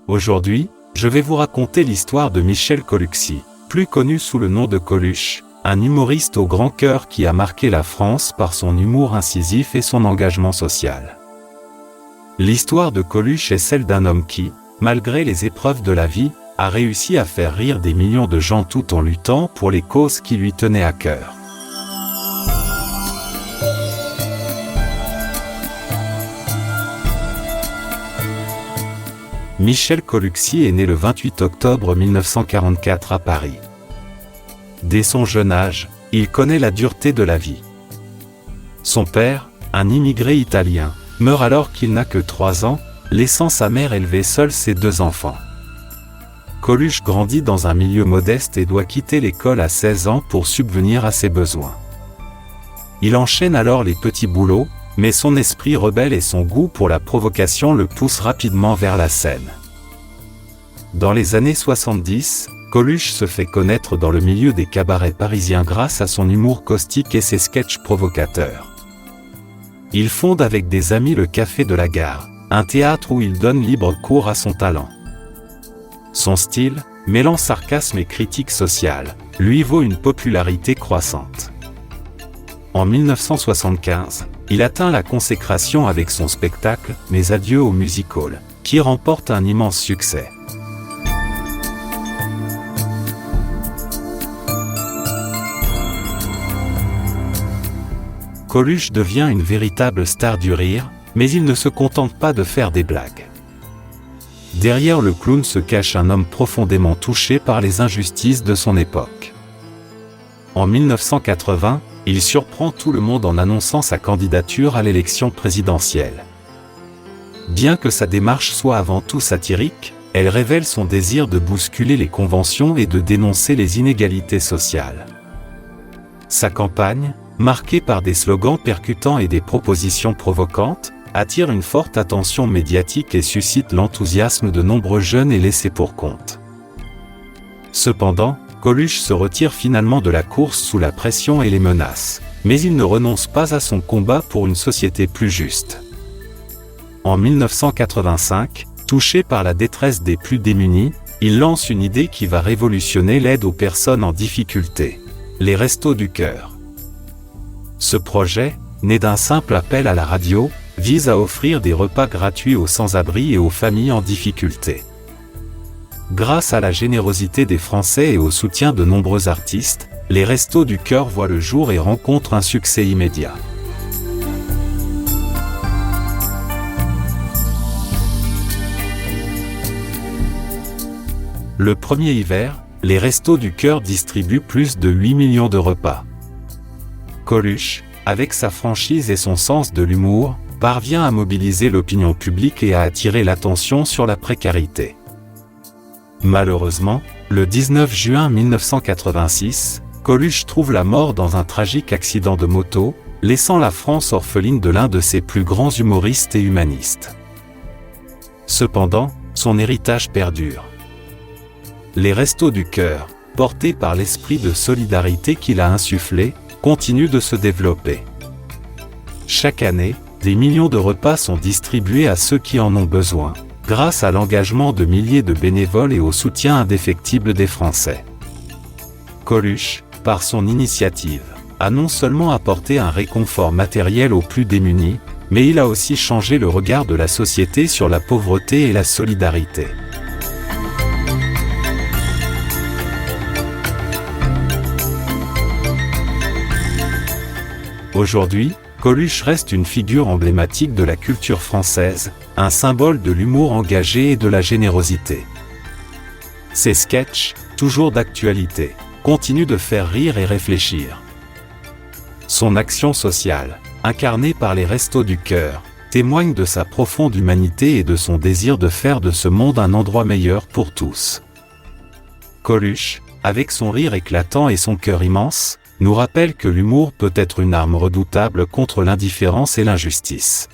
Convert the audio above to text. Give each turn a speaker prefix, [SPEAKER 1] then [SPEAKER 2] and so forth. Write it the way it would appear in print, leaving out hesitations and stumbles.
[SPEAKER 1] Aujourd'hui, je vais vous raconter l'histoire de Michel Coluxy, plus connu sous le nom de Coluche, un humoriste au grand cœur qui a marqué la France par son humour incisif et son engagement social. L'histoire de Coluche est celle d'un homme qui, malgré les épreuves de la vie, a réussi à faire rire des millions de gens tout en luttant pour les causes qui lui tenaient à cœur. Michel Coluxy est né le 28 octobre 1944 à Paris. Dès son jeune âge, il connaît la dureté de la vie. Son père, un immigré italien, meurt alors qu'il n'a que 3 ans, laissant sa mère élever seule ses 2 enfants. Coluche grandit dans un milieu modeste et doit quitter l'école à 16 ans pour subvenir à ses besoins. Il enchaîne alors les petits boulots, mais son esprit rebelle et son goût pour la provocation le poussent rapidement vers la scène. Dans les années 70, Coluche se fait connaître dans le milieu des cabarets parisiens grâce à son humour caustique et ses sketchs provocateurs. Il fonde avec des amis le Café de la Gare, un théâtre où il donne libre cours à son talent. Son style, mêlant sarcasme et critique sociale, lui vaut une popularité croissante. En 1975, il atteint la consécration avec son spectacle « Mes adieux au music hall », qui remporte un immense succès. Coluche devient une véritable star du rire, mais il ne se contente pas de faire des blagues. Derrière le clown se cache un homme profondément touché par les injustices de son époque. En 1980, il surprend tout le monde en annonçant sa candidature à l'élection présidentielle. Bien que sa démarche soit avant tout satirique, elle révèle son désir de bousculer les conventions et de dénoncer les inégalités sociales. Sa campagne, marquée par des slogans percutants et des propositions provocantes, attire une forte attention médiatique et suscite l'enthousiasme de nombreux jeunes et laissés pour compte. Cependant, Coluche se retire finalement de la course sous la pression et les menaces, mais il ne renonce pas à son combat pour une société plus juste. En 1985, touché par la détresse des plus démunis, il lance une idée qui va révolutionner l'aide aux personnes en difficulté, les Restos du Cœur. Ce projet, né d'un simple appel à la radio, vise à offrir des repas gratuits aux sans-abri et aux familles en difficulté. Grâce à la générosité des Français et au soutien de nombreux artistes, les Restos du Cœur voient le jour et rencontrent un succès immédiat. Le premier hiver, les Restos du Cœur distribuent plus de 8 millions de repas. Coluche, avec sa franchise et son sens de l'humour, parvient à mobiliser l'opinion publique et à attirer l'attention sur la précarité. Malheureusement, le 19 juin 1986, Coluche trouve la mort dans un tragique accident de moto, laissant la France orpheline de l'un de ses plus grands humoristes et humanistes. Cependant, son héritage perdure. Les Restos du Cœur, portés par l'esprit de solidarité qu'il a insufflé, continuent de se développer. Chaque année, des millions de repas sont distribués à ceux qui en ont besoin, grâce à l'engagement de milliers de bénévoles et au soutien indéfectible des Français. Coluche, par son initiative, a non seulement apporté un réconfort matériel aux plus démunis, mais il a aussi changé le regard de la société sur la pauvreté et la solidarité. Aujourd'hui, Coluche reste une figure emblématique de la culture française, un symbole de l'humour engagé et de la générosité. Ses sketchs, toujours d'actualité, continuent de faire rire et réfléchir. Son action sociale, incarnée par les Restos du Cœur, témoigne de sa profonde humanité et de son désir de faire de ce monde un endroit meilleur pour tous. Coluche, avec son rire éclatant et son cœur immense, nous rappelle que l'humour peut être une arme redoutable contre l'indifférence et l'injustice.